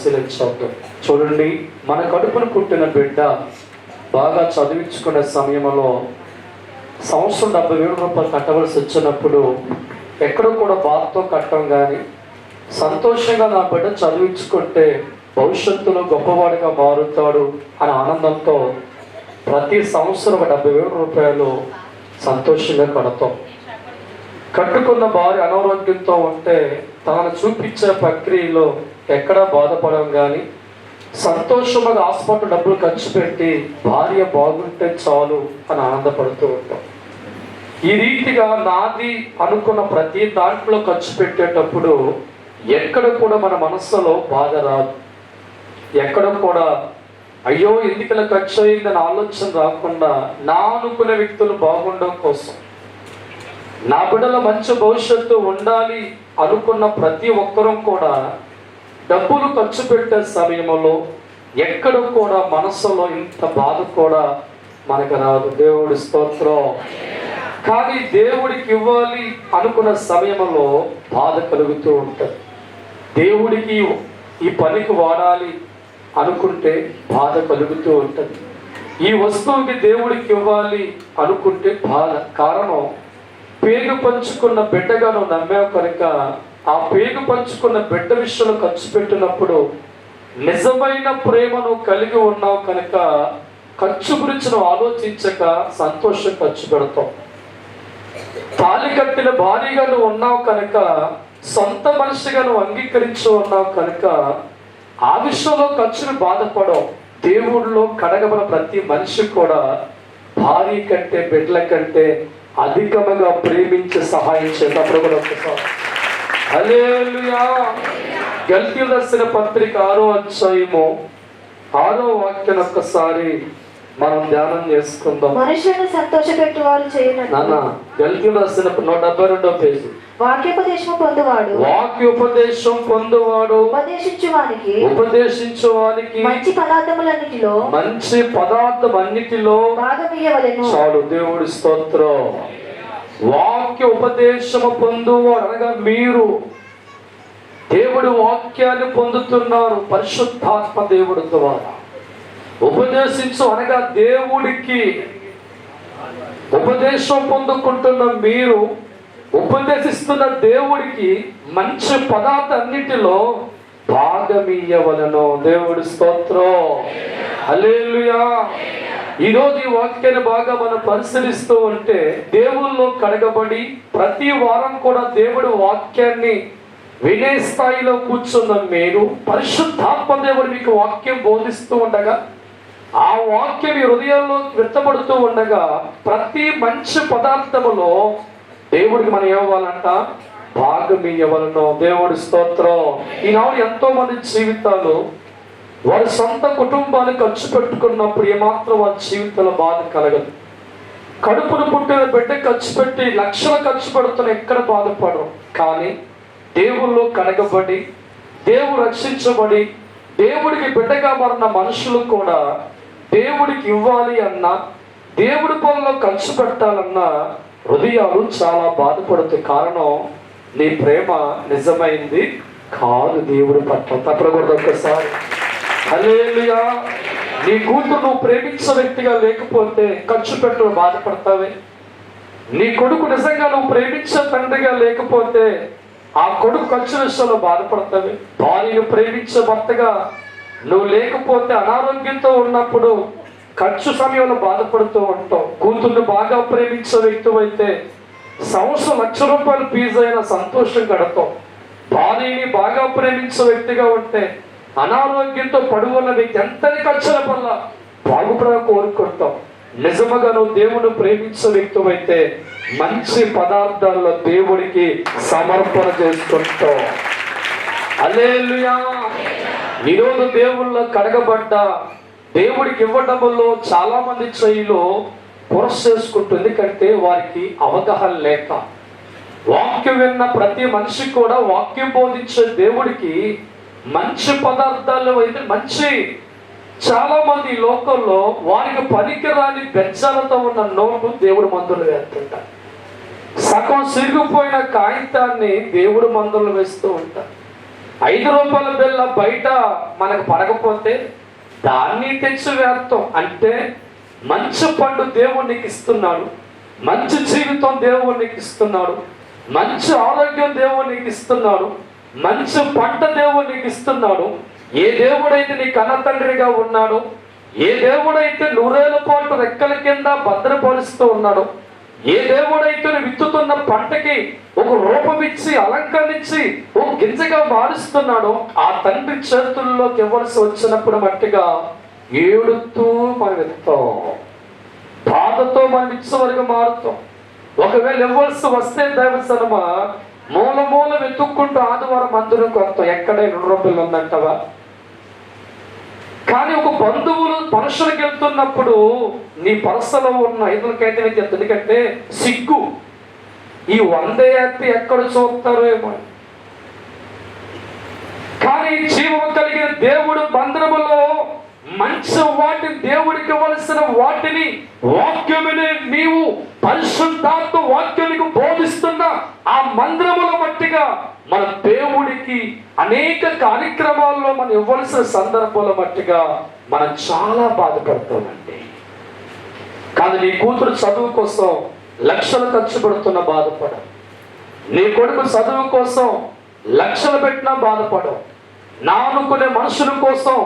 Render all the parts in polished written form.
పరిశీలించవద్దు. చూడండి, మన కడుపును పుట్టిన బిడ్డ బాగా చదివించుకునే సమయంలో సంవత్సరం 70,000 రూపాయలు కట్టవలసి వచ్చినప్పుడు ఎక్కడో కూడా బాధతో కట్టం కానీ, సంతోషంగా నా బిడ్డ చదివించుకుంటే భవిష్యత్తులో గొప్పవాడిగా మారుతాడు అనే ఆనందంతో ప్రతి సంవత్సరం 70,000 రూపాయలు సంతోషంగా కడతాం. కట్టుకున్న భార్య అనారోగ్యంతో ఉంటే తనను చూపించే ప్రక్రియలో ఎక్కడా బాధపడం కానీ, సంతోషంగా హాస్పిటల్ డబ్బులు ఖర్చు పెట్టి భార్య బాగుంటే చాలు అని ఆనందపడుతూ ఉంటాం. ఈ రీతిగా నాది అనుకున్న ప్రతి దాంట్లో ఖర్చు పెట్టేటప్పుడు ఎక్కడ కూడా మన మనస్సులో బాధ రాదు. ఎక్కడ కూడా అయ్యో ఎందుకు ఇలా ఖర్చు అయిందని ఆలోచన రాకుండా, నా అనుకునే వ్యక్తులు బాగుండడం కోసం, నా బిడ్డల మంచి భవిష్యత్తు ఉండాలి అనుకున్న ప్రతి ఒక్కరూ కూడా డబ్బులు ఖర్చు పెట్టే సమయంలో ఎక్కడ కూడా మనస్సులో ఇంత బాధ కూడా మనకు రాదు. దేవుడి స్తోత్రం. కానీ దేవుడికి ఇవ్వాలి అనుకున్న సమయంలో బాధ కలుగుతూ ఉంటుంది. దేవుడికి ఈ పనికి వాడాలి అనుకుంటే బాధ కలుగుతూ ఉంటుంది. ఈ వస్తువుకి దేవుడికి ఇవ్వాలి అనుకుంటే బాధ. కారణం, పేగు పంచుకున్న బిడ్డగా నువ్వు నమ్మావు కనుక ఆ పేగు పంచుకున్న బిడ్డ విషయంలో ఖర్చు పెట్టినప్పుడు నిజమైన ప్రేమను కలిగి ఉన్నావు కనుక ఖర్చు గురించి నువ్వు ఆలోచించక సంతోషం ఖర్చు పెడతావు. తాళి కట్టిన భార్యగా నువ్వు ఉన్నావు కనుక, సొంత మనిషిగా నువ్వు అంగీకరించి ఉన్నావు కనుక ఆ విషయంలో ఖర్చును బాధపడవు. దేవుడిలో కడగబల ప్రతి మనిషి కూడా భార్య కంటే బిడ్డల కంటే అధికముగా ప్రేమించి సహాయం చేసినప్పుడు కూడా ఒకసారి హల్లెలూయా. గల్తీయులకు రాసిన పత్రిక 6వ అధ్యాయము 6వ వాక్యం ఒక్కసారి మనం ధ్యానం చేసుకుందాం. మనుషులను సంతోషపెట్టువారు చేయనట్టు. గల్తీయులకు రాసిన 172వ పేజీ. వాక్యోపదేశం పొందువాడు ఉపదేశించువానికి మంచి పదార్థం అన్నిటిలో భాగమియ్యవలెను. చాలు. దేవుడి స్తోత్రం. వాక్య ఉపదేశము పొందువాడు అనగా మీరు దేవుడి వాక్యాన్ని పొందుతున్నారు పరిశుద్ధాత్మ దేవుడి ద్వారా. ఉపదేశించు అనగా దేవుడికి ఉపదేశం పొందుకుంటున్న మీరు ఉపదేశిస్తున్న దేవుడికి మంచి పదార్థం అన్నిటిలో భాగమియ్యవలెను. దేవుడి స్తోత్రం. హల్లెలూయా. ఈరోజు ఈ వాక్యాన్ని బాగా మనం పరిశీలిస్తూ ఉంటే, దేవుల్లో కడగబడి ప్రతి వారం కూడా దేవుడి వాక్యాన్ని వినే స్థాయిలో కూర్చున్న మీరు పరిశుద్ధాత్మ దేవుడు మీకు వాక్యం బోధిస్తూ ఉండగా, ఆ వాక్యం మీ హృదయంలో వ్యక్తపడుతూ ఉండగా ప్రతి మంచి పదార్థములో దేవుడికి మనం ఇవ్వాలంట భాగమియ్యవలెను. దేవుడి స్తోత్రం. ఈనాడు ఎంతో మంది జీవితాలు వారి సొంత కుటుంబాన్ని ఖర్చు పెట్టుకున్నప్పుడు ఏమాత్రం వారి జీవితంలో బాధ కలగదు. కడుపును పుట్టిన బిడ్డ ఖర్చు పెట్టి లక్షలు ఖర్చు పెడుతున్న ఎక్కడ బాధపడరు. కానీ దేవుళ్ళు కడగబడి, దేవుడు రక్షించబడి, దేవుడికి బిడ్డగా మారిన మనుషులు కూడా దేవుడికి ఇవ్వాలి అన్నా, దేవుడి పనుల్లో ఖర్చు పెట్టాలన్నా హృదయాలు చాలా బాధపడుతాయి. కారణం, నీ ప్రేమ నిజమైంది కాదు దేవుడి పట్ల. తప్పకూడదు. ఒక్కసారి హల్లెలూయా. నీ కూతురు నువ్వు ప్రేమించే వ్యక్తిగా లేకపోతే ఖర్చు పెట్టు బాధపడతావే. నీ కొడుకు నిజంగా నువ్వు ప్రేమించే తండ్రిగా లేకపోతే ఆ కొడుకు ఖర్చు విషయంలో బాధపడతావే. భార్యను ప్రేమించే భర్తగా నువ్వు లేకపోతే అనారోగ్యంతో ఉన్నప్పుడు ఖర్చు సమయంలో బాధపడుతూ ఉంటావు. కూతుర్ని బాగా ప్రేమించే వ్యక్తి అయితే సంవత్సరం 1,00,000 రూపాయలు ఫీజు అయినా సంతోషం గడతావు. భార్యని బాగా ప్రేమించే వ్యక్తిగా ఉంటే అనారోగ్యంతో పడుకున్న వ్యక్తి ఎంతని ఖర్చుల వల్ల బాగుపడా కోరుకుంటాం. నిజముగా నువ్వు దేవుని ప్రేమించే వ్యక్తి అయితే మంచి పదార్థాల్లో దేవుడికి సమర్పణ చేసుకుంటావు. హల్లెలూయా. ఈరోజు దేవుళ్ళ కడగబడ్డ దేవుడికి ఇవ్వడంలో చాలా మంది చెయ్యిలో పురస్ చేసుకుంటుంది. ఎందుకంటే వారికి అవగాహన లేక. వాక్యం విన్న ప్రతి మనిషి కూడా వాక్యం బోధించే దేవుడికి మంచి పదార్థాలు అయితే మంచి, చాలా మంది లోకంలో వారికి పనికిరాని బెజ్జాలతో ఉన్న నోటు దేవుడు మందులు వేస్తుంటారు. సగం సిరిగిపోయిన కాగితాన్ని దేవుడు మందులు వేస్తూ ఉంటారు. రూపాయల బిళ్ళ బయట మనకు పడకపోతే దాన్ని తెచ్చి వేస్తాం. అంటే మంచి పండు దేవుడు నీకు ఇస్తున్నాడు, మంచి జీవితం దేవుడు నీకు ఇస్తున్నాడు, మంచి ఆరోగ్యం దేవుడు నీకు ఇస్తున్నాడు, మంచి పంట దేవుడు నీకు ఇస్తున్నాడు. ఏ దేవుడైతే నీ కన్న తండ్రిగా ఉన్నాడో, ఏ దేవుడైతే నూరేళ్ల పాటు రెక్కల కింద భద్రపరుస్తూ ఉన్నాడో, ఏ దేవుడైతే విత్తుతున్న పంటకి ఒక రూపం ఇచ్చి అలంకరించి ఒక గింజగా మారుస్తున్నాడో, ఆ తండ్రి చేతుల్లోకి ఇవ్వాల్సి వచ్చినప్పుడు మట్టిగా ఏడుతూ మనం ఎత్తాం, బాధతో మనం ఇచ్చే వరకు మారుతాం. ఒకవేళ ఇవ్వాల్సి వస్తే దైవసనమ మూల వెతుక్కుంటూ ఆదివారం మందిరం కొత్త ఎక్కడే 2 రూపాయలు ఉందంటవా. కానీ ఒక బంధువులు పరుషులకు వెళ్తున్నప్పుడు నీ పరసలో ఉన్న 5,000కైతే నీకు ఎంత, ఎందుకంటే సిగ్గు. ఈ 100 ఎత్తి ఎక్కడ చూస్తారో ఏమో. కానీ జీవం కలిగిన దేవుడు మందిరములో మంచి వాటిని, దేవుడికి ఇవ్వాల్సిన వాటిని వాక్యమునే నీవు పరిశుద్ధాత్మ వాక్యానికి బోధిస్తున్న ఆ మందిరముల మట్టిగా మన దేవుడికి అనేక కార్యక్రమాల్లో మనం ఇవ్వాల్సిన సందర్భాల మట్టిగా మనం చాలా బాధపడతామండి. కానీ నీ కూతురు చదువు కోసం లక్షలు ఖర్చు పెడుతున్న బాధపడం, నీ కొడుకు చదువు కోసం లక్షలు పెట్టినా బాధపడవు, నా అనుకునే మనుషుల కోసం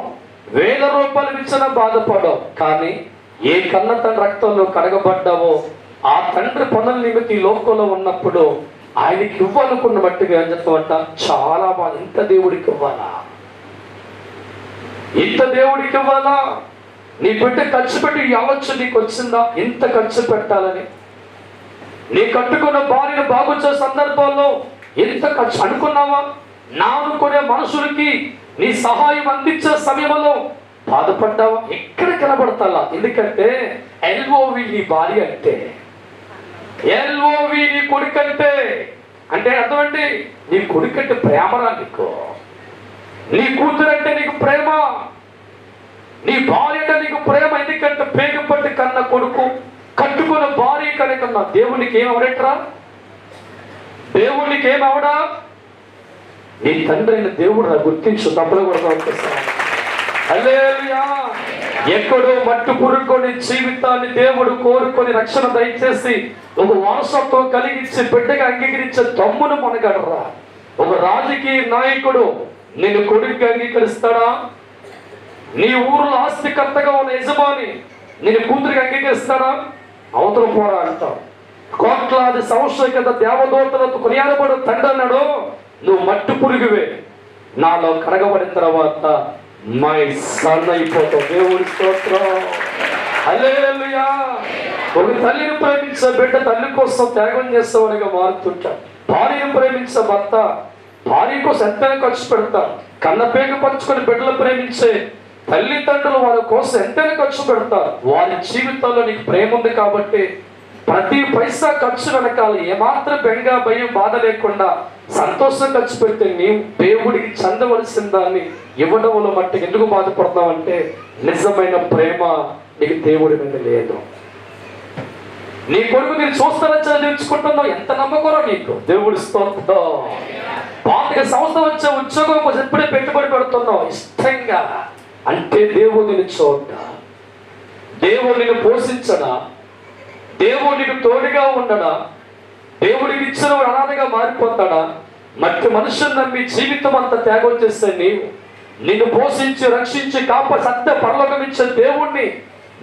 1000 రూపాయలు ఇచ్చిన బాధపడవు. కానీ ఏ కన్న తండ్రి రక్తంలో కడగబడ్డావో ఆ తండ్రి పనుల నిమిత్తం ఈ లోకంలో ఉన్నప్పుడు ఆయనకి ఇవ్వాలనుకున్న బట్టిగా ఏం చెప్తామంట, చాలా బాధ. ఇంత దేవుడికి ఇవ్వాలా, ఇంత దేవుడికి ఇవ్వాలా? నీ బిడ్డ ఖర్చు పెట్టి ఈ ఆలోచన నీకు వచ్చిందా ఇంత ఖర్చు పెట్టాలని? నీ కట్టుకున్న భార్యను బాగు చేసే సందర్భాల్లో ఎంత ఖర్చు అనుకున్నావా? నా అనుకునే మనుషులకి నీ సహాయం అందించే సమయంలో బాధపడ్డావా? ఎక్కడ కనబడతా? ఎందుకంటే ఎల్ఓవి నీ భార్య అంటే, ఎల్ఓవి నీ కొడుకంటే, అంటే అర్థం ఏంటి? నీ కొడుకంటే ప్రేమరా నీకు, నీ కూతురు అంటే నీకు ప్రేమ, నీ భార్య అంటే నీకు ప్రేమ. ఎందుకంటే పేగుపట్టి కన్న కొడుకు, కట్టుకున్న భార్య కనుకన్నా దేవునికి ఏమవడట్రా? దేవునికి ఏమవడా? నీ తండ్రి అయిన దేవుడు గుర్తించు. తప్పులు కూడా హల్లెలూయా. ఎక్కడో మట్టు పురుక్కొని జీవితాన్ని దేవుడు కోరుకొని రక్షణ దయచేసి ఒక వారసత్వం కలిగించి బిడ్డగా అంగీకరించే తమ్మును మనగడరా. ఒక రాజకీయ నాయకుడు నిన్ను కొడుకు అంగీకరిస్తాడా? నీ ఊర్లో ఆస్తికర్తగా ఉన్న యజమాని నిన్ను కూతురికి అంగీకరిస్తాడా? అవతల పోరా అంటావు. కోట్లాది సంవత్సరాల కింద దేవదూతలతో కొనియాడబడు తండ్రి అన్నాడు, నువ్వు మట్టు పురుగువే, నాలో కడగబడిన తర్వాత మై సన్ అయిపోతావు. దేవుడి స్తోత్రం. హల్లెలూయా. ఒక తల్లిని ప్రేమించే బిడ్డ తల్లి కోసం త్యాగం చేసేవాడిగా మారుతుంటాడు. భార్యను ప్రేమించే భర్త భార్య కోసం ఎంతైనా ఖర్చు పెడతారు. కన్నపేక పంచుకొని బిడ్డలు ప్రేమించే తల్లిదండ్రులు వారి కోసం ఎంతైనా ఖర్చు పెడతారు. వారి జీవితంలో నీకు ప్రేమ ఉంది కాబట్టి ప్రతి పైసా ఖర్చు వెనకాల ఏమాత్రం బెంగ భయం బాధ లేకుండా సంతోషం ఖర్చు పెడితే నీవు దేవుడికి చెందవలసిన దాన్ని ఇవ్వడంలో మట్టి ఎందుకు బాధపడతావు అంటే నిజమైన ప్రేమ నీకు దేవుడి మీద లేదు. నీ కొడుకు నేను చూస్తానని చదివించుకుంటున్నావు, ఎంత నమ్మకం నీకు. దేవుడి స్తోత్రం. పాతిక సంవత్సరం వచ్చే ఉద్యోగం కోసం ఎప్పుడే పెట్టుబడి పెడుతున్నావు ఇష్టంగా అంటే దేవుడిని చూడ, దేవుడిని పోషించడా, దేవుడికి తోడుగా ఉండడా, దేవుడికి ఇచ్చిన అనాథగా మారిపోతాడా? మట్టి మనుషుని నమ్మి జీవితం అంతా త్యాగం చేస్తే నిన్ను పోషించి రక్షించి సత్య పరలోకం ఇచ్చే దేవుణ్ణి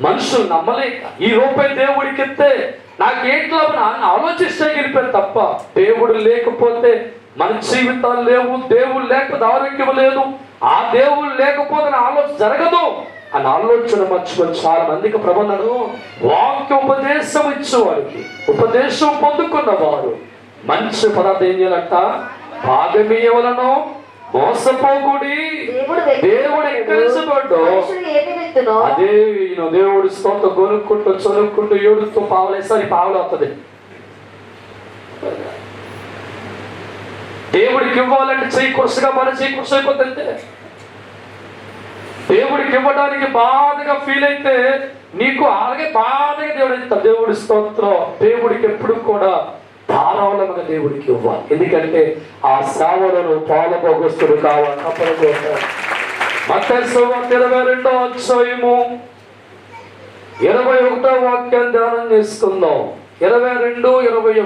మనుషులు నమ్మలేక ఈ రూపాయి దేవుడికి ఇస్తే నాకేంట్లో ఆలోచిస్తే గెలిపారు తప్ప దేవుడు లేకపోతే మన జీవితాలు లేవు, దేవుడు లేకపోతే ఆరోగ్యం లేదు, ఆ దేవుడు లేకపోతే నా ఆలోచన జరగదు అని ఆలోచన మర్చిపోయి చాలా మందికి ప్రబంధను వాక్య ఉపదేశం ఇచ్చేవారికి ఉపదేశం పొందుకున్నవారు మంచి పదార్థం ఏం చేయాలంట, భాగమీయవలను మోసపోకుడి. దేవుడు ఎక్కడిపడ్డు అదే దేవుడి స్తోత్రం కొనుక్కుంటూ చదువుకుంటూ ఏడుస్తూ పావులేసరి పావులు అవుతుంది. దేవుడికి ఇవ్వాలంటే చెయ్యి కురుసుగా మన చెయ్యి కురుసు అయిపోతుంది. దేవుడికి ఇవ్వడానికి బాధగా ఫీల్ అయితే నీకు అలాగే బాధగా దేవుడు ఇస్తాడు. దేవుడి స్తోత్రం. దేవుడికి ఎప్పుడు కూడా బాధ ధారాళంగా దేవుడికి ఇవ్వాలి. ఎందుకంటే ఆ సేవలను పాలభోగస్తుడు కావాలి. తప్పనిసరిగా మత్తయి సువార్త 22వ అధ్యాయము 21వ వాక్యం ధ్యానం చేసుకుందాం. 22, 21.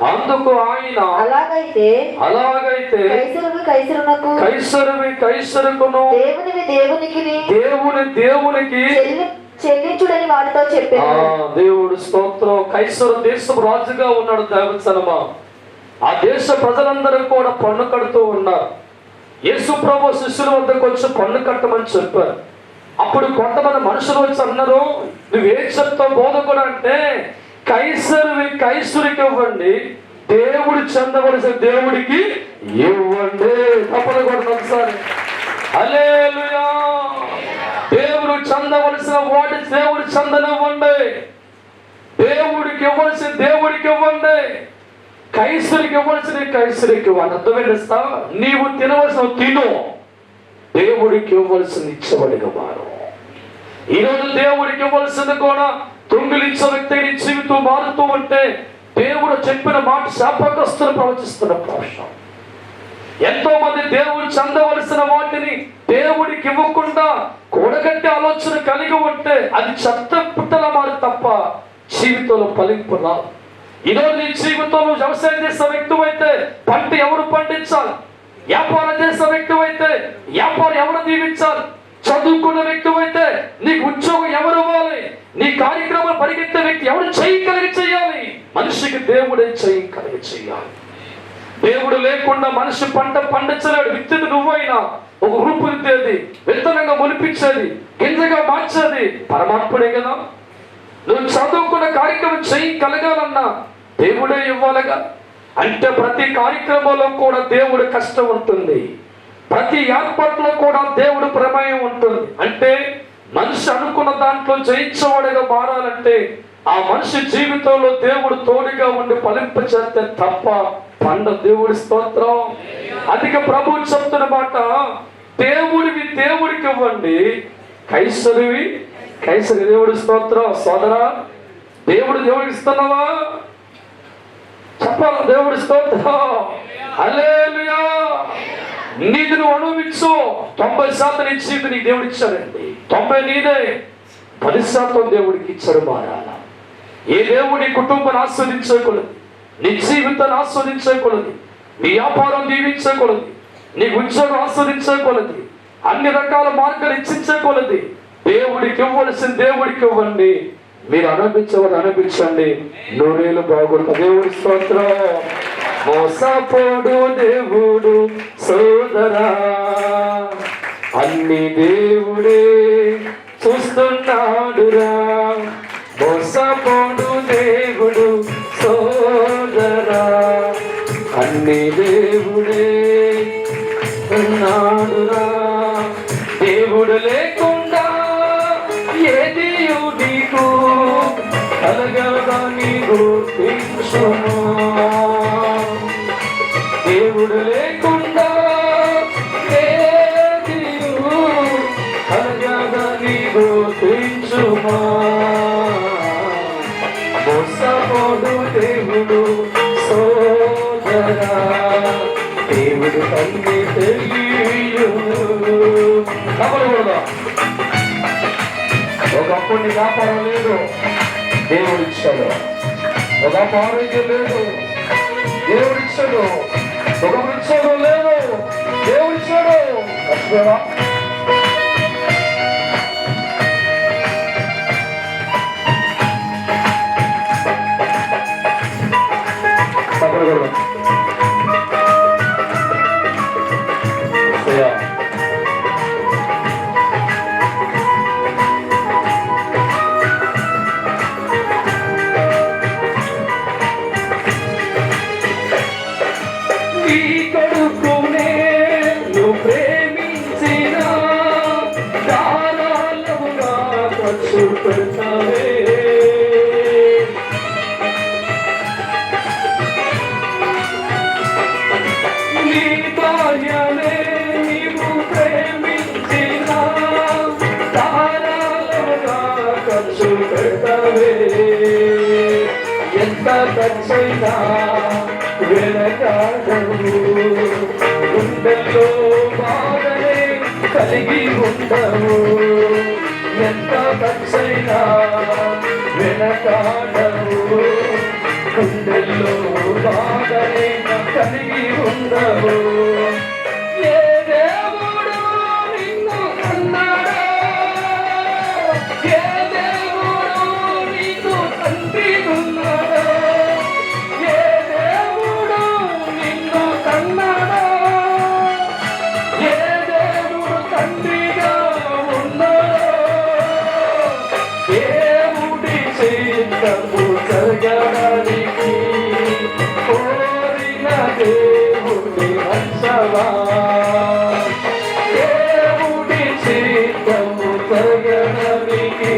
అందుకు ఆయన అలాగైతే కైసరువి కైసరుకును దేవుని దేవునికి చెల్లించుడని వారితో చెప్పాను. దేవుడు స్తోత్రం. కైసరు దేశం రాజుగా ఉన్నాడు దేవచనమా. ఆ దేశ ప్రజలందరూ కూడా పన్ను కడుతూ ఉన్నారు. యేసు ప్రభు శిష్యుల వద్దకు వచ్చి పన్ను కట్టమని చెప్పారు. అప్పుడు కొంతమంది మనుషులు వచ్చి అన్నారు, నువ్వేం చెప్తావు బోధకుడు అంటే, కైసరువి కైసరికి ఇవ్వండి, దేవుడు చెందవలసిన దేవుడికి ఇవ్వండి. తప్పకుండా ఒకసారి హల్లెలూయా. దేవుడు చెందవలసిన వాటి దేవుడు చెందనివ్వండి, దేవుడికి ఇవ్వాల్సిన దేవుడికి ఇవ్వండి, కైసరికి ఇవ్వాల్సిన కైసరికి ఇవ్వండి. అర్థమేస్తా, నీవు తినవలసిన తిను, దేవుడికి ఇవ్వాల్సింది ఇచ్చేవాడిగా మారు. ఈరోజు దేవుడికి ఇవ్వాల్సింది కూడా దొంగిలించే వ్యక్తి నీ జీవితం మారుతూ ఉంటే దేవుడు చెప్పిన మాట శాపగ్రస్తులు ప్రవచిస్తున్న భాషం. ఎంతో మంది దేవుడు చెందవలసిన వాటిని దేవుడికి ఇవ్వకుండా కూడగట్టే ఆలోచన కలిగి ఉంటే అది చెత్త పుట్టల మారి తప్ప జీవితంలో ఫలింపు రాదు. ఈరోజు నీ జీవితంలో వ్యవసాయం చేసే వ్యక్తి అయితే పంట ఎవరు పండించాలి, వ్యాపారం చేసే వ్యక్తి అయితే వ్యాపారం ఎవరు దీవించాలి, చదువుకున్న వ్యక్తి అయితే నీకు ఉద్యోగం ఎవరు ఇవ్వాలి, నీ కార్యక్రమాలు పరిగెత్తే వ్యక్తి ఎవరు చేయగలిగి చేయాలి. మనిషికి దేవుడే చేయగలిగి చేయాలి. దేవుడు లేకుండా మనిషి పంట పండించలేడు. విత్తు నువ్వైనా ఒక రూపుదిద్దేది, విత్తనంగా మొలిపించేది, గింజగా మార్చేది పరమాత్ముడే కదా. నువ్వు చదువుకున్న కార్యక్రమం చేయగలగాలన్నా దేవుడే ఇవ్వాలిగా. అంటే ప్రతి కార్యక్రమంలో కూడా దేవుడు కష్టం ఉంటుంది, ప్రతి ఏర్పాట్లో కూడా దేవుడు ప్రమేయం ఉంటుంది. అంటే మనిషి అనుకున్న దాంట్లో జయించేవాడుగా మారాలంటే ఆ మనిషి జీవితంలో దేవుడు తోడుగా ఉండి ఫలింప చేస్తే తప్ప పండ. దేవుడి స్తోత్రం. అధిక ప్రభు చెప్తున్న మాట, దేవుడివి దేవుడికి ఇవ్వండి, కైసరివి కైసరి. దేవుడి స్తోత్రం. సోదరా, దేవుడు దేవుడికి ఇస్తున్నావా? చెప్పాలి. దేవుడి స్తోత్రం. హల్లెలూయా. నీది నువ్వు అనుభవించు. 90% ఇచ్చి నీకు దేవుడు ఇచ్చాడండి. 90 నీదే, 10% దేవుడికి ఇచ్చాడు. మారాల. ఏ దేవుడి కుటుంబాన్ని ఆస్వాదించకూడదు, నీ జీవితాన్ని ఆస్వాదించకూడదు, నీ వ్యాపారం దీవించకూడదు, నీ ఉద్యోగం ఆస్వాదించకూడదు, అన్ని రకాల మార్గాలు ఇచ్చించకూడదు. దేవుడికి ఇవ్వవలసిన దేవుడికి ఇవ్వండి, మీరు అనుభవించవని అనిపించండి, నూరేళ్ళు బాగుంటుంది. దేవుడి స్తోత్రం. మోసపోడు దేవుడు సోదరా, అన్ని దేవుడే చూస్తున్నాడురా. మోసపోడు దేవుడు సోదరా, అన్ని దేవుడే ఉన్నాడురా. దేవుడు లేకుండా ఏది నీకు కలగదా, నీకు తెలుసుమా? దేవుడు లేకుండా ఏది కలగదా, నీకు తెలుసుమా? మోసపోడు దేవుడు సోదరా, దేవుడు తల్లి తెలియదు. ఒకప్పుడు నీ వ్యాపారం లేదు, దేవుడు ఇచ్చాడు. ఒకప్పుడు ఆరోగ్యం లేదు, దేవుడు ఇచ్చాడు. ఒక ఉద్యోగం లేదు, దేవుడు ఇచ్చాడు. కష్టమేనా? ఎంత ఖర్చైనా వెనకాడవు, గుండెల్లో బాధనే కలిగి ఉండవు. ఎంత ఖర్చైనా వెనకాడవు, గుండెల్లో బాధనే కలిగి ఉండవు. ఏ దేవుడు నిన్ను కన్నాడో, ఏ దేవుడు నీకు తండ్రి ఉన్నాడో, ఏ దేవుడు నిన్ను కన్నాడో, ఏ దేవుడు తండ్రిగా ఉన్నాడో, దేవుడి చిత్తము జరగడానికి కోరిన దేవుడి హర్షవా, దేవుడి చిత్తము జరగడానికి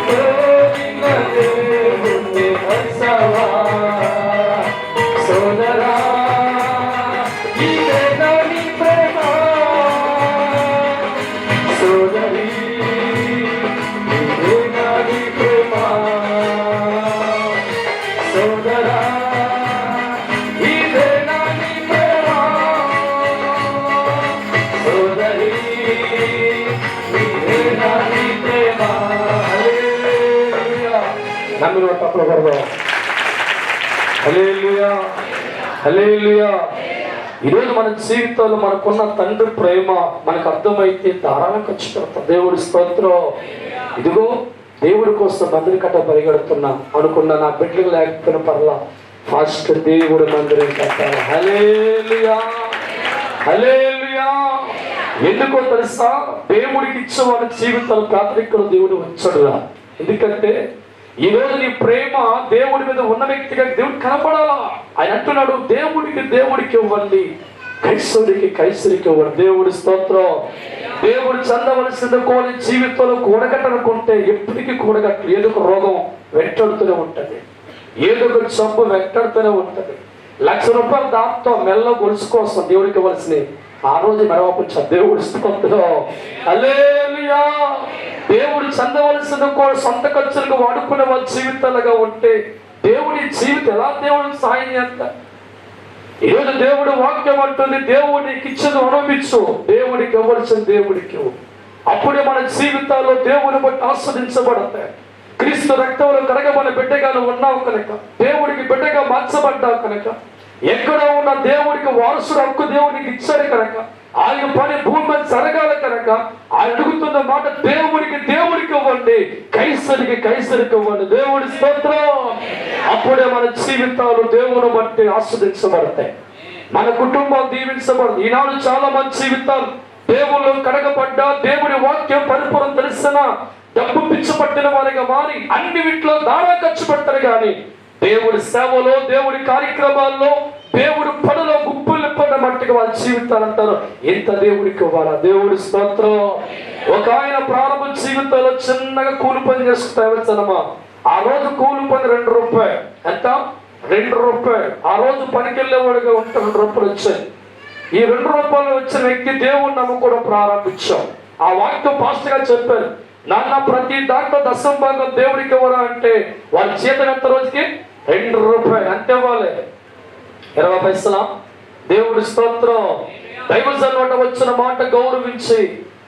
కోరిన దేవుడి హర్షవా. సోదరా ఇదే నీ ప్రేమ, సోదరి ఇదే నీ ప్రేమ, సోదరా ఇదే నీ ప్రేమ, సోదరి ఇదే నీ ప్రేమ. హల్లెలూయా. నమ్మిన తప్పులు కొడదాం. హల్లెలూయా, హల్లెలూయా. ఈరోజు మన జీవితంలో మనకున్న తండ్రి ప్రేమ మనకు అర్థమైతే ధారాళం ఖర్చు పెడతాం. దేవుడి స్తోత్రం. ఇదిగో దేవుడి కోసం మందిరి కట్ట పరిగెడుతున్నా అనుకున్న నా బిడ్డలు లేకపోయిన పర్లా ఫాస్ట్ దేవుడు మందిరం కట్టాలి. హల్లెలూయా, హల్లెలూయా. ఎందుకో తెలుసా? దేవుడికి ఇచ్చే వాళ్ళ జీవితాలు ప్రాథమికలు దేవుడు వచ్చాడురా. ఎందుకంటే ఈ రోజు నీ ప్రేమ దేవుడి మీద ఉన్న వ్యక్తిగా దేవుడు కనపడాలా. ఆయన అంటున్నాడు, దేవుడికి ఇవ్వండి, కైసరికి ఇవ్వండి. దేవుడి స్తోత్రం. దేవుడు చెందవలసిన కోరి జీవితంలో కూడగట్టనుకుంటే ఎప్పటికీ కూడగట్టు. ఏదో ఒక రోగం వెంటాడుతూనే ఉంటది, ఏదో ఒక జబ్బు వెంటాడుతూనే ఉంటది. ₹1,00,000 దాంతో మెల్ల గొలుసు కోసం దేవుడికి ఇవ్వాల్సినవి ఆ రోజు మెరవపుచ్చా. దేవుడి స్తోత్రం. హల్లెలూయా. దేవుడు చెందవలసిన కూడా సొంత ఖర్చులకు వాడుకునే వాళ్ళ జీవితాలుగా ఉంటే దేవుడి జీవితం ఎలా దేవుడికి సాయం చేస్తా? ఈరోజు దేవుడు వాక్యం అంటుంది, దేవుడికి ఇచ్చేది అనుభవించు, దేవుడికి ఇవ్వాల్సిన దేవుడికి ఇవ్వు. అప్పుడే మన జీవితాల్లో దేవుని బట్టి ఆస్వాదించబడతాయి. క్రీస్తు రక్తంలో కడగబడిన బిడ్డగా ఉన్నావు కనుక, దేవుడికి బిడ్డగా మార్చబడ్డావు కనుక, ఎక్కడ ఉన్న దేవుడికి వారసుడు హక్కు దేవుడికి ఇచ్చాడు కనుక, ఆయన పని భూమి మీద జరగాలి కనుక ఆయన అడుగుతున్న మాట దేవుడికి ఇవ్వండి, కైసరికి ఇవ్వండి. దేవుడి స్తోత్రం. అప్పుడే మన జీవితాలు దేవుని బట్టి ఆస్వాదించబడతాయి, మన కుటుంబం దీవించబడుతుంది. ఈనాడు చాలా మంది జీవితాలు దేవుళ్ళు కడగబడ్డా, దేవుడి వాక్యం పరిపూర్ణ తెలిసిన డబ్బు పిచ్చి పట్టిన వారిగా మారి అన్ని వీటిలో దానా ఖర్చు పెడతారు. కానీ దేవుడి సేవలో, దేవుడి కార్యక్రమాల్లో, దేవుడి పనులో గుప్పులు పడ్డ మట్టిగా వాళ్ళ జీవితాలు అంటారు ఎంత దేవుడికి ఇవ్వాలా. దేవుడి స్తోత్రం. ఒక ఆయన ప్రారంభ జీవితంలో చిన్నగా కూలి పని చేసుకుంటా. ఆ రోజు కూలి పని ₹2. ఎంత? ₹2. ఆ రోజు పనికి వెళ్ళేవాడిగా ఉంటే ₹2 వచ్చాయి. ఈ ₹2 వచ్చిన వ్యక్తి దేవుడిని నమ్ముకోవడం ప్రారంభించాం. ఆ వాక్యం పాస్టర్ గా చెప్పారు, నాన్న ప్రతి దాంట్లో 10వ భాగం దేవుడికి ఇవ్వరా అంటే వాళ్ళ జీతం ఎంత రోజుకి? ₹2. అంతే ఇవ్వాలి, 20 పైసలా. దేవుడి స్తోత్రం. దైవజనుడు వచ్చిన మాట గౌరవించి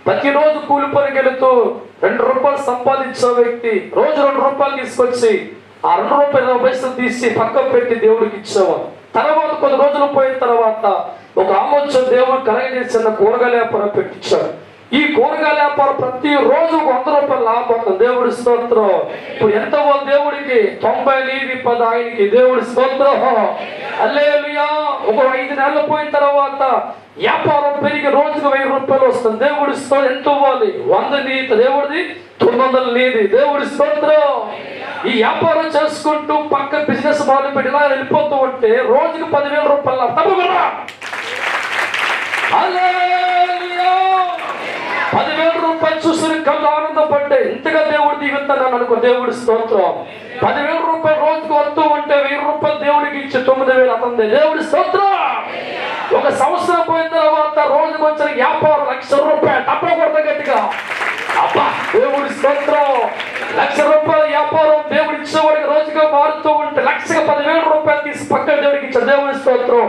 ప్రతిరోజు కూలి పనికి వెళుతూ ₹2 సంపాదించే వ్యక్తి రోజు ₹2 తీసుకొచ్చి ఆ ₹2.20 తీసి పక్కన పెట్టి దేవుడికి ఇచ్చేవాడు. తర్వాత కొన్ని రోజులు పోయిన తర్వాత ఒక ఆమోచం దేవుడు కలగజేసిన కూరగాయల వ్యాపారం పెట్టించాడు. ఈ కూరగాయల వ్యాపారం ప్రతి రోజు ₹100 లాభం. దేవుడి స్తోత్రం. ఇప్పుడు ఎంత దేవుడికి? 90 నీది 10 ఆయనకి. దేవుడి స్తోత్రం. హల్లెలూయా. ఒక 5 నెలలు పోయిన తర్వాత వ్యాపారం పెరిగి రోజుకు ₹1000 వస్తుంది. దేవుడి స్తోత్రం. ఎంత ఇవ్వాలి? 100 నీది దేవుడిది, 900 నీది. దేవుడి స్తోత్రం. ఈ వ్యాపారం చేసుకుంటూ పక్క బిజినెస్ మొదలు పెట్టి ఇలా వెళ్ళిపోతూ ఉంటే రోజుకు ₹10,000 తప్పకుండా. హల్లెలూయా. ₹10,000 చూసి కళ్ళు ఆనందపడ్డే. ఇంతగా దేవుడు దీవిస్తాను అనుకో. దేవుడి స్తోత్రం. ₹10,000 రోజుకు వస్తూ ఉంటే ₹1,000 దేవుడికి ఇచ్చి 9,000 అతంది. దేవుడి స్తోత్రం. ఒక సంవత్సరం పోయిన తర్వాత రోజుకు వచ్చిన వ్యాపారం ₹1,00,000. తప్పకూడదు గట్టిగా. అబ్బా దేవుడి స్తోత్రం. ₹1,00,000 వ్యాపారం దేవుడి ఇచ్చేవాడికి రోజుగా మారుతూ ఉంటే వాక్యం దేవుడికి ఇచ్చాడు. దేవుడి స్తోత్రం.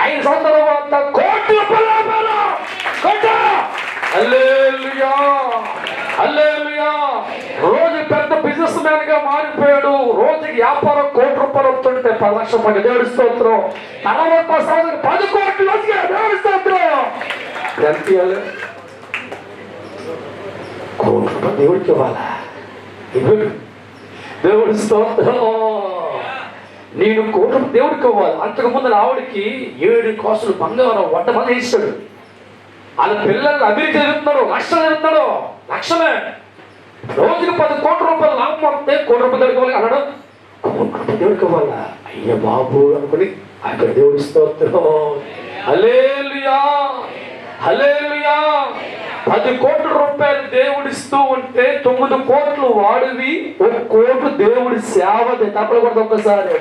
5 సంవత్సరాల తర్వాత కోటి రూపాయల వ్యాపారం. హల్లెలూయా, హల్లెలూయా. రోజు పెద్ద బిజినెస్ మ్యాన్ గా మారిపోయాడు. రోజుకి వ్యాపారం ₹1,00,000 వస్తుంటే 10 లక్షల రూపాయలు. దేవుడి స్తోత్రం. తర్వాత సంవత్సరం 10 కోట్లు వచ్చిన. దేవుడి స్తోత్రం. ఎంత ఇవ్వాలి? ₹1,00,000 దేవుడికి ఇవ్వాలా? దేవుడి స్తోత్రం. నేను ₹1,00,000 దేవుడికి ఇవ్వాలి. అంతకుముందు ఆవిడికి 7 కాసులు బంగారం వడ్డమని ఇస్తాడు. వాళ్ళ పిల్లలు అభివృద్ధి జరుగుతున్నాడు, లక్షలు జరుగుతున్నాడు, లక్షలే. రోజుకి ₹10 కోట్ల లాభం వస్తే ₹1,00,000 దేవుడికి ఇవ్వాలి అన్నాడు. ₹1,00,000 దేవుడికి ఇవ్వాలా? అయ్య బాబు అనుకుని అక్కడ దేవుడి స్తోత్రం. హల్లెలూయా, హల్లెలూయా. ₹10 కోట్ల దేవుడిస్తూ ఉంటే 9 కోట్లు వాడివి, 1 కోట్లు దేవుడి సేవది. తప్పకూడదు. ఒక్కసారి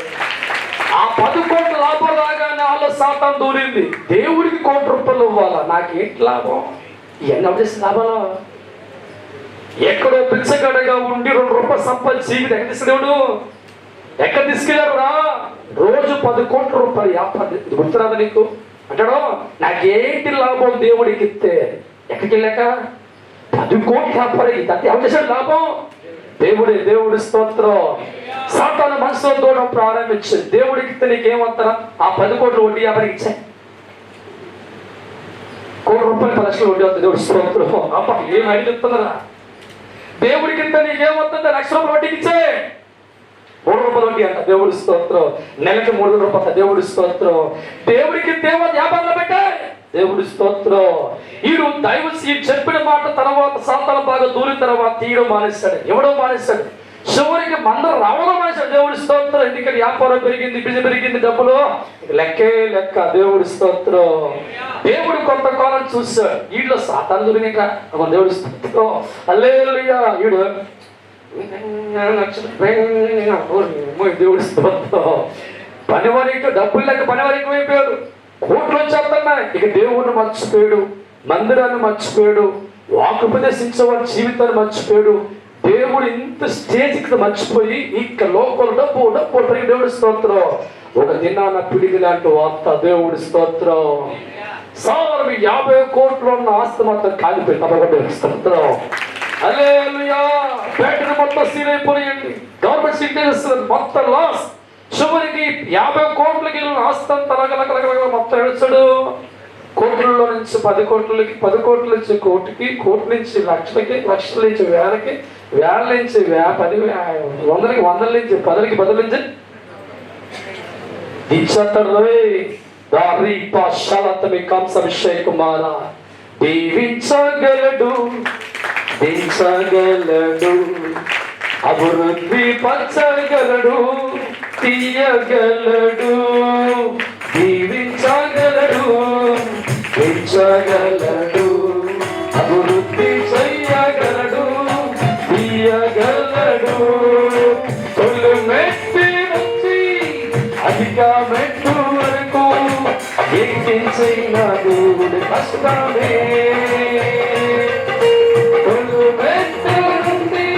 ఆ 10 కోట్ల లాభం రాగానే వాళ్ళ సాతాను దూరింది. దేవుడికి ₹1,00,000 ఇవ్వాలా? నాకేంటి లాభం? ఇవన్నీ వచ్చేసి లాభాలు. ఎక్కడో పిచ్చగడగా ఉండి ₹2 సంపాదించి ఎక్కడ తీసుకెళ్ళాడు? ఎక్కడ తీసుకెళ్ళారు రా? రోజు ₹10 కోట్ల వ్యాపారం. గుర్తురాదా నీకు? అంటాడు నాకేంటి లాభం దేవుడికి ఇస్తే. ఎక్కడికి వెళ్ళాక 10 కోట్ల వ్యాపారం. అది ఎవరు చేశాడు లాభం? దేవుడి స్తోత్రం. సాతాను మనసులో దూరం ప్రారంభించింది. దేవుడికి ఇస్తే నీకేమంటారా? ఆ 10 కోట్ల వడ్డీ వ్యాపారం ఇచ్చాయి. ₹1,00,000 10 లక్షలు వడ్డీ అవుతుంది. దేవుడి స్తోత్రం. అబ్బా ఏం అడిగిస్తున్నారా? దేవుడికి ఇస్తే నీకేమవుతుంది? ₹1,00,000 వడ్డీకి ఇచ్చే. ₹3 వడ్డీ అంట. దేవుడి స్తోత్రం. నెలకి ₹3,000. దేవుడి స్తోత్రం. దేవుడికి దేవ వ్యాపారంలో పెట్టాయి. దేవుడి స్తోత్రం. ఈడు దైవ చెప్పిన మాట తర్వాత సాతాను బాగా దూరిన తర్వాత తీయడం మానేస్తాడు, ఇవ్వడం మానేస్తాడు. చివరికి మందరం రావడం మానేస్తాడు. దేవుడి స్తోత్రం. ఎందుకంటే వ్యాపారం పెరిగింది, బిజీ పెరిగింది, డబ్బులు లెక్కే లెక్క. దేవుడి స్తోత్రం. దేవుడు కొంతకాలం చూస్తాడు. వీళ్ళు సాతాను దూరినాక దేవుడి స్తోత్రం. హల్లెలూయా. ఈడు దేవుడి స్తోత్రం. పనివారికి డబ్బులు లెక్క పనివారికి అయిపోయాడు. కోట్లు వచ్చేస్తున్నాయి. ఇక దేవుడిని మర్చిపోయాడు, మందిరాన్ని మర్చిపోయాడు, వాకుపదేశించేవాడి జీవితాన్ని మర్చిపోయాడు. దేవుడు ఇంత స్టేజ్కి మర్చిపోయి ఇక లోకల్ డబ్బు పెరిగి. దేవుడి స్తోత్రం. ఒక దినాన పిడిగి లాంటి వార్త. దేవుడి స్తోత్రం. సార్ 50 కోట్లు ఉన్న ఆస్తి మొత్తం కాలిపోయి. తప్పకుండా స్తోత్రం. హల్లెలూయా. బ్యాటరీ మొత్తం సీల్ అయిపోయింది. గవర్నమెంట్ సిగ్నేచర్ మొత్తం లాస్. చివరికి 50 కోట్లకి ఆస్తంతా మొత్తం ఏడ్చాడు. కోట్లలో నుంచి 10 కోట్లకి, 10 కోట్ల నుంచి కోటికి, కోటి నుంచి లక్షలకి, లక్షల నుంచి వేలకి, వేల నుంచి 10 వందలకి, వందల నుంచి 10లకి, 10 నుంచి దించేస్తాడు. దారి పాశాలతమి కంసభిషేక కుమార దీవించగలడు, దించగలడు, అభివృద్ధి పరచగలడు, తీయగలడు, దీవించగలడు, పెంచగలడు, అభివృద్ధి చెయ్యగలడు, తీయగలడు. తొలి మెట్టి నుంచి అధిక మెట్టు వరకు ఎక్కించిన దేవుడి కష్టమే. తొలి మెట్టు నుండి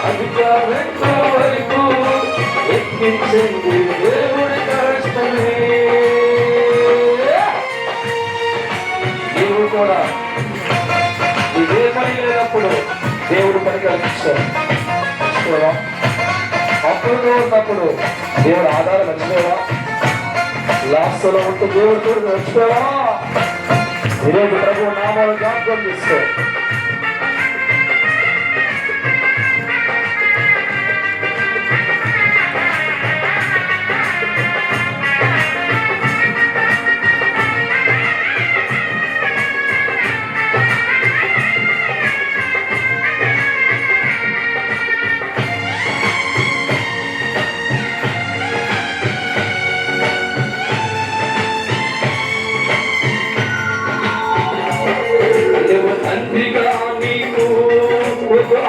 అధిక మెట్టు వరకు ఎక్కించింది దేవుడి కష్టమే. నీవు కూడా ఇదే పని లేనప్పుడు దేవుడు పనికి అనిపిస్తాడు. అప్పుడు ఉన్నప్పుడు దేవుడు ఆధారం మర్చిపోయావా? లాస్ట్ లో ఉంటూ దేవుడు కూడా మర్చిపోయావా? ఈరోజు ప్రభు నామాలు జ్ఞాపకం చేస్తే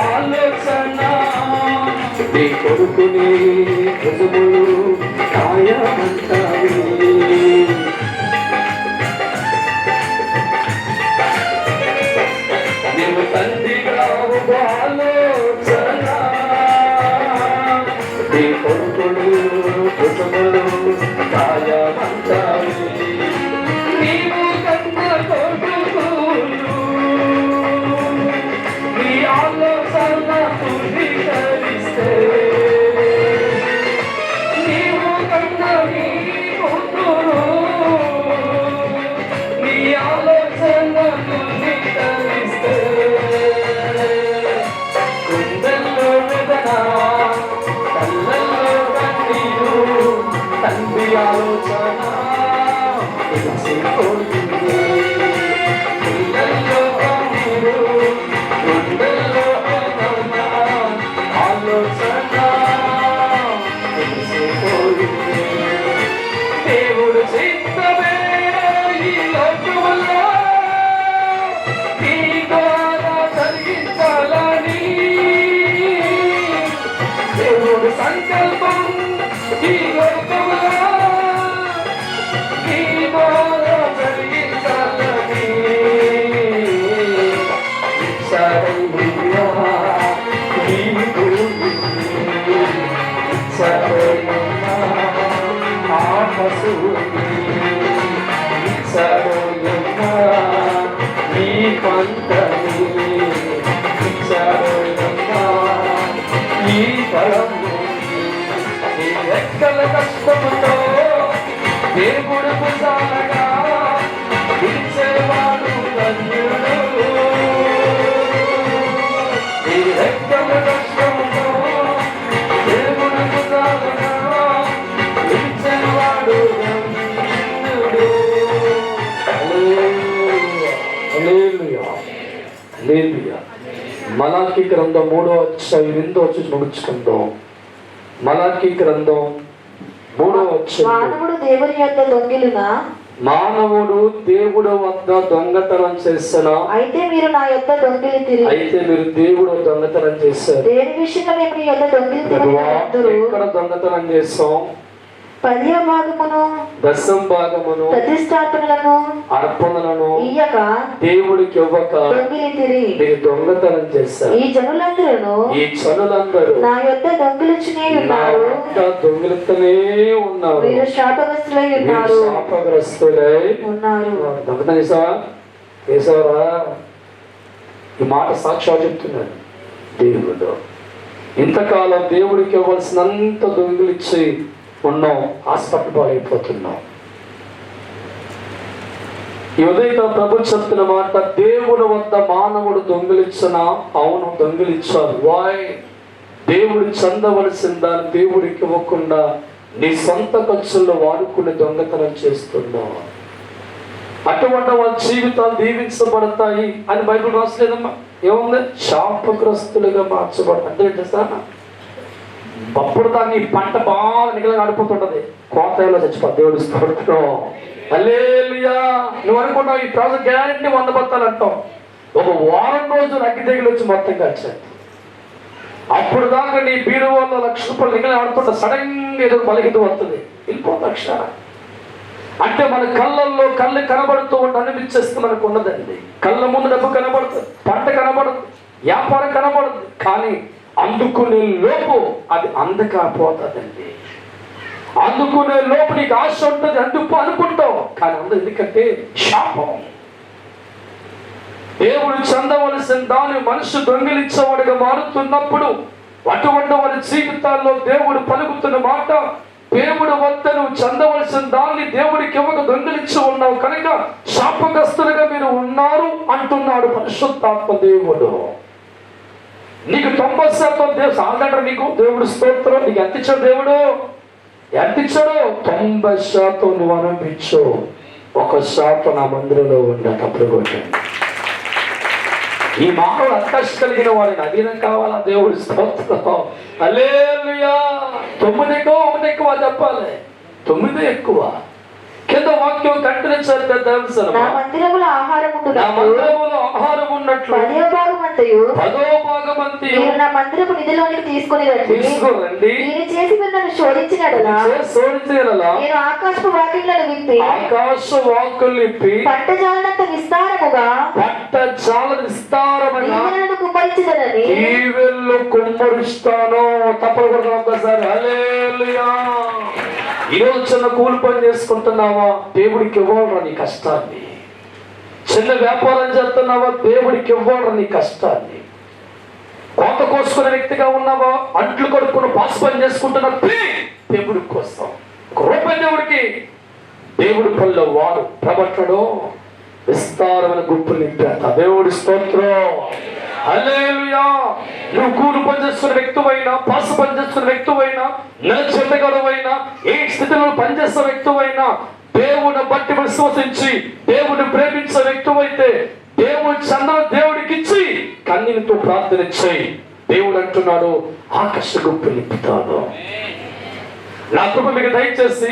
ఆలోచన నీ కొడుకుని భుజములు కాయమంటావి. నీవు తండ్రిగా ఆలోచన నీ కొడుకుని భుజములు కాయ అంతని ఇచ్చాడోయమ్మా ఈ ఫలము. నీ రెక్కల కష్టముతో దేవుడు కుసాలగా ఇచ్చేవాడు ధన్యుడు. నీ రెక్కల కష్టముతో దేవుడు కుసాలగా ఇచ్చేవాడు ధన్యుడు. హల్లెలూయా, హల్లెలూయా. మలాకి గ్రంథం 3వ అధ్యాయం 8వ వచనం ముగించుకుందాం. మలాకి గ్రంథం 3వ అధ్యాయం. మానవుడు దేవుని యొద్ద దొంగిలునా? మానవుడు దేవుడు వద్ద దొంగతనం చేసనా? అయితే మీరు నా యొద్ద దొంగిలితిరి. అయితే మీరు దేవుడు దొంగతనం చేశారు. దేని విషయంలో మేము నీ యొద్ద దొంగిలితిరి? ఎక్కడ దొంగతనం చేస్తాం? 10వ భాగమును, 10వ భాగమును, ప్రతిష్టాపనలను, అర్పణలను ఇయ్యక దేవుడికి ఇవ్వక దొంగిలితిరి. మీరు దొంగతనం చేశారు. ఈ జనులందరూ నా యొద్ద దొంగిలించునే ఉన్నారు. దొంగిలితూనే ఉన్నారు. మీరు శాపగ్రస్తులై ఉన్నారు. శాపగ్రస్తులై ఉన్నారు. దొంగతనం చేసావా? చేసావరా? ఈ మాట సాక్షాత్ చెప్తున్నాడు దేవుడు. ఇంతకాలం దేవుడికి ఇవ్వాల్సినంత దొంగిలిచ్చి ఉన్నాం, హాస్పిటల్ పాలైపోతున్నాం. ఈ ఉదయం ప్రభు చెప్తున్న మాట, దేవుడు వద్ద మానవుడు దొంగిలించిన? అవును, దొంగిలించారు. వాయ్? దేవుడు చెందవలసిన దాన్ని దేవుడికి ఇవ్వకుండా నీ సొంత ఖర్చుల్లో వాడుకుని దొంగతనం చేస్తున్నావు. అటువంటి వాళ్ళ జీవితాలు దీవించబడతాయి అని బైబిల్ రాసలేదమ్మా. ఏముంది? శాపగ్రస్తులుగా మార్చబడతాయి. అంటే ఏంటి సార్? అప్పుడు దాన్ని పంట బాగా నిగలగా ఆడిపోతుంటది, కోతలో చచ్చిపోతుంది. దేవుడు స్తోత్రం. హల్లెలూయా. నువ్వు అనుకుంటావు ఈ ప్రాజెక్ట్ గ్యారెంటీ 100 బత్తాలు అంటావు. ఒక వారం రోజులు అగ్గి తెగులు వచ్చి మొత్తం కాచాయి. అప్పుడు దాకా నీ బీరువాలో ₹1,00,000 నిగలగా ఆడుతుంటా, సడన్ గా ఏదో బలహీనత వస్తుంది, వెళ్ళిపోతుంది అక్షర. అంటే మన కళ్ళల్లో కళ్ళు కనబడుతూ ఉంటే అనిపించేస్తే మనకు ఉన్నదండి. కళ్ళ ముందు డబ్బు కనబడుతుంది, పంట కనబడదు, వ్యాపారం కనబడదు, కానీ అందుకునే లోపు అది అందకపోతుందండి. అందుకునే లోపు నీకు ఆశ ఉంటుంది, అందుకు అనుకుంటావు, కానీ అందరూ ఎందుకంటే శాపం. దేవుడు చెందవలసిన దాన్ని మనిషి దొంగిలించేవాడుగా మారుతున్నప్పుడు అటువంటి వారి జీవితాల్లో దేవుడు పలుకుతున్న మాట, దేవుడు వద్ద నువ్వు చెందవలసిన దాన్ని దేవుడికి ఇవ్వక దొంగిలించి ఉన్నావు కనుక శాపగ్రస్తులుగా మీరు ఉన్నారు అంటున్నాడు పరిశుద్ధాత్మ దేవుడు. నీకు 90% దేవుడు సాధన, నీకు దేవుడు స్తోత్రం. నీకు ఎంత ఇచ్చాడు దేవుడు? ఎంత ఇచ్చాడు? 90% నువ్వు అనిపించు. 1% నా మందిరంలో ఉండేటప్పుడు కొట్టండి. ఈ మానవుడు అంతశ కలిగిన వాడిని అధీనం కావాలా? దేవుడు స్తోత్రం. హల్లెలూయా. 9 ఎక్కువ 1 ఎక్కువ చెప్పాలి. 9 ఎక్కువ. కింద వాక్యం కంటిన్యూ చేస్తే తెలుసు, నా మందిరములో ఆహారం ఉన్నట్లు 10వ భాగమంతయు నా మందిరపు నిధిలోనికి తీసుకుని రండి. నేను చేసి నన్ను శోధించినడలా నేను ఆకాశపు వాకిళ్లను విప్పి పంట జాలనంత విస్తారముగా కుమ్మరించదనని కుమ్మరిస్తాను. తప్పకుండా ఒకసారి హల్లెలూయా. ఈరోజు చిన్న కూలి పని చేసుకుంటున్నావా? దేవుడికి ఇవ్వరా నీ కష్టాన్ని. చిన్న వ్యాపారం చేస్తున్నావా? దేవుడికి ఇవ్వరా నీ కష్టాన్ని. కోత కోసుకునే వ్యక్తిగా ఉన్నావా? అంట్లు కొడుకుని పాస్ పని చేసుకుంటున్నా, దేవుడికి కోసం ₹1 దేవుడికి. దేవుడి పనిలో వారు ప్రబట్టడం విస్తారమైన గుంపులు నింపేట. దేవుడి స్తోత్రం. హల్లెలూయా. నువ్వు కూలి పనిచేస్తున్న వ్యక్తివైనా, పాసు పనిచేస్తున్న వ్యక్తివైనా, నెలచెత్తగడవైనా, ఏ స్థితిలో పనిచేస్తున్న వ్యక్తివైనా, దేవుని బట్టి విశ్వసించి దేవుని ప్రేమించే వ్యక్తివైతే దేవుడు చంద్ర దేవుడికి ఇచ్చి కన్నీటితో ప్రార్థన చేయి. దేవుడు అంటున్నాడు, ఆకాశ గుంపు నింపుతాను. నా కృప మీకు దయచేసి,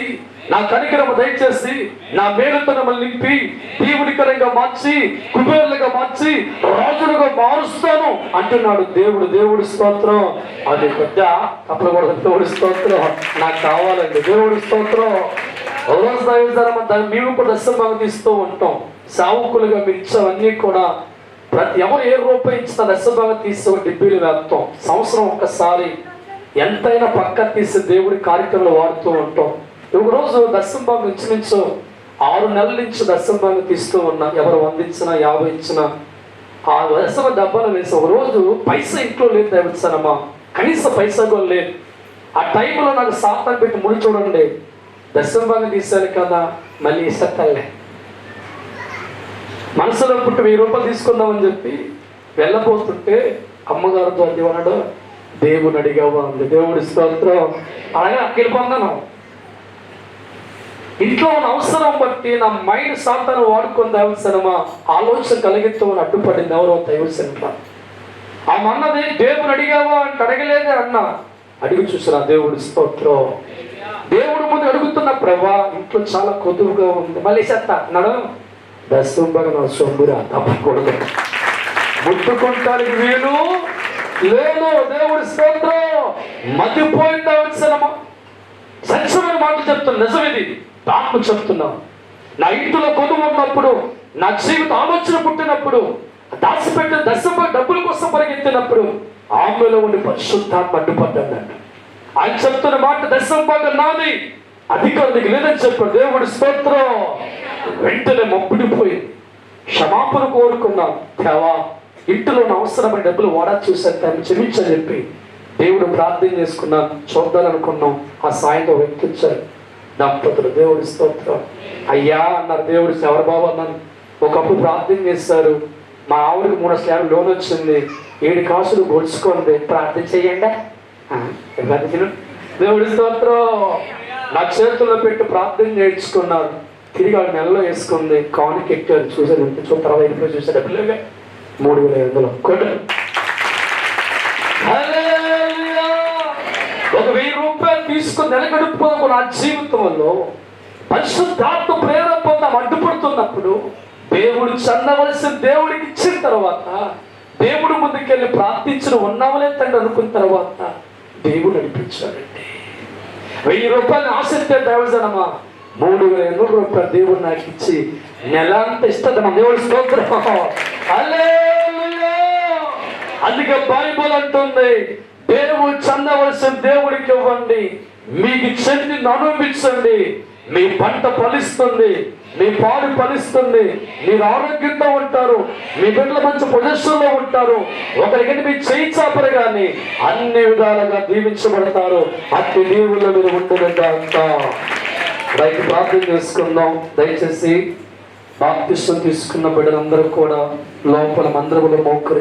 నా కనికరము దయచేసి, నా మేలుతో మిమ్మల్ని నింపి దేవునికరంగా మార్చి, కుబేరులుగా మార్చి, రాజులుగా మారుస్తాను అంటున్నాడు దేవుడు. దేవుడి స్తోత్రం. అది పెద్ద అప్పుడు కూడా దేవుడి స్తోత్రం నాకు కావాలండి. దేవుడి స్తోత్రం. దాన్ని మేము కూడా దశభాగం తీస్తూ ఉంటాం. సావుకులుగా మీరు ఇచ్చేవన్నీ కూడా ప్రతి ఎవరు ఏ రూపాయి ఇచ్చినా దశభాగం తీసి డిబ్బీలు వేస్తాం. సంవత్సరం ఒక్కసారి ఎంతైనా పక్క తీసి దేవుడి కార్యక్రమాలు వాడుతూ ఉంటాం. ఒక రోజు దశభాగం ఇంచుమించు 6 నెలల నుంచి దశభాగం తీస్తూ ఉన్నా. ఎవరు 100 ఇచ్చినా, 50 ఇచ్చినా ఆ దశమ డబ్బాలు వేసి ఒక రోజు పైసా ఇంట్లో లేదు దయవచ్చానమ్మా, కనీసం పైసా కూడా లేదు. ఆ టైంలో నాకు సాతాను పెట్టి ముడి చూడండి, దశమ భాగం తీశాను కదా, మళ్ళీ ఇస్తలే మనసులో పుట్టి 1000 రూపాయలు తీసుకుందామని చెప్పి వెళ్ళబోతుంటే అమ్మగారితో అన్నాడు, దేవుని అడిగావా అంది. దేవుడి స్తోత్రం. అలాగే అక్కడికి పొందాను. ఇంట్లో ఉన్న అవసరం బట్టి నా మైండ్ సాతాను వాడుకొని దైవసనమా ఆలోచన కలిగిస్తామని అడ్డుపడింది. ఎవరో దైవసనమా ఆమె అన్నది, దేవుని అడిగావా అంటే అడగలేదే అన్న. అడిగి చూసిన దేవుడి స్తోత్రం. దేవుడు ముందు అడుగుతున్న ప్రభా ఇంట్లో చాలా కొద్దుగా ఉంది, మళ్ళీ చెత్త అన్నాడు. దశంబగా నా సొమ్మురా తప్పకూడదు, ముట్టుకుంటానికి వీలు లేదు. దేవుడి స్తోత్రం. మతిపోయిందా వచ్చనమా, సత్యమైన మాటలు చెప్తున్నా, నిజమేది ఆత్మ చెప్తున్నాం. నా ఇంట్లో కొనుగోలు ఉన్నప్పుడు, నా జీవిత ఆలోచన పుట్టినప్పుడు, దాచిపెట్టిన దశంబ డబ్బుల కోసం పరిగెత్తినప్పుడు ఆమెలో ఉండి పరిశుద్ధాత్మ అడ్డుపడ్డాడు. ఆయన చెప్తున్న మాట దశంబాగా నాది, అధికారులకు లేదని చెప్పాడు. దేవుడి స్తోత్రం. వెంటనే మొప్పుడిపోయి క్షమాపణ కోరుకున్నాం. దేవా ఇంటిలో అవసరమైన డబ్బులు వాడా చూసాను, దాన్ని క్షమించని చెప్పి దేవుడు ప్రార్థన చేసుకున్నాం. చూద్దాలనుకున్నాం. ఆ సాయంత్రం వ్యక్తించారు దంపతులు. దేవుడి స్తోత్రం. అయ్యా అన్నారు. దేవుడు ఎవరు బాబు అన్నాను. ఒకప్పుడు ప్రార్థన చేస్తారు. మా ఆవిడకి 3 స్లాబ్ లోన్ వచ్చింది, 7 కాసులు గొలుచుకోండి, ప్రార్థన చెయ్యండి. దేవుడి స్తోత్రం. నా చేతుల్లో పెట్టి ప్రార్థన చేయించుకున్నారు. తిరిగి ఆవిడ నెలలో వేసుకుంది, కానుక ఎక్కారు. చూసారు ఎంత చూస్తారు, 20 రూపాయలు చూసారు. డబ్బులు 3500 కొట్టు. ఒక 1000 రూపాయలు తీసుకుని నెలగడుపుకోకు. నా జీవితంలో పరిశుద్ధాత్మ ప్రేరేపణ అడ్డుపడుతున్నప్పుడు దేవుడు చెందవలసిన దేవుడికి ఇచ్చిన తర్వాత, దేవుడు ముందుకెళ్ళి ప్రార్థించిన ఉన్నామలే తండ్రి అనుకున్న తర్వాత దేవుడు నడిపించాడండి. 1000 రూపాయలు ఆశిస్తే దైవజనమా 3500 రూపాయలు దేవుడు నాకు ఇచ్చి నెల అంతా ఇస్తుంది. దేవుడి స్తోత్రం. హల్లెలూయా. అందుకే బైబిల్ అంటుంది, దేవుడు చెందవలసిన దేవుడికి ఇవ్వండి, మీకు చెందిని అనుభవించండి, మీ పంట ఫలిస్తుంది, మీ పాలు ఫలిస్తుంది, మీరు ఆరోగ్యంతో ఉంటారు, మీ బిడ్డలు మంచి పొజిషన్లో ఉంటారు, ఒకరికి మీ చేయి చాపరు కానీ అన్ని విధాలుగా దీవించబడతారు. అట్టి దేవుళ్ళు మీరు ఉంటుందంట. రైతు ప్రార్థన చేసుకుందాం. దయచేసి బాప్తిస్మం తీసుకున్న బిడ్డలందరూ కూడా లోపల మందిరంలో మోకరి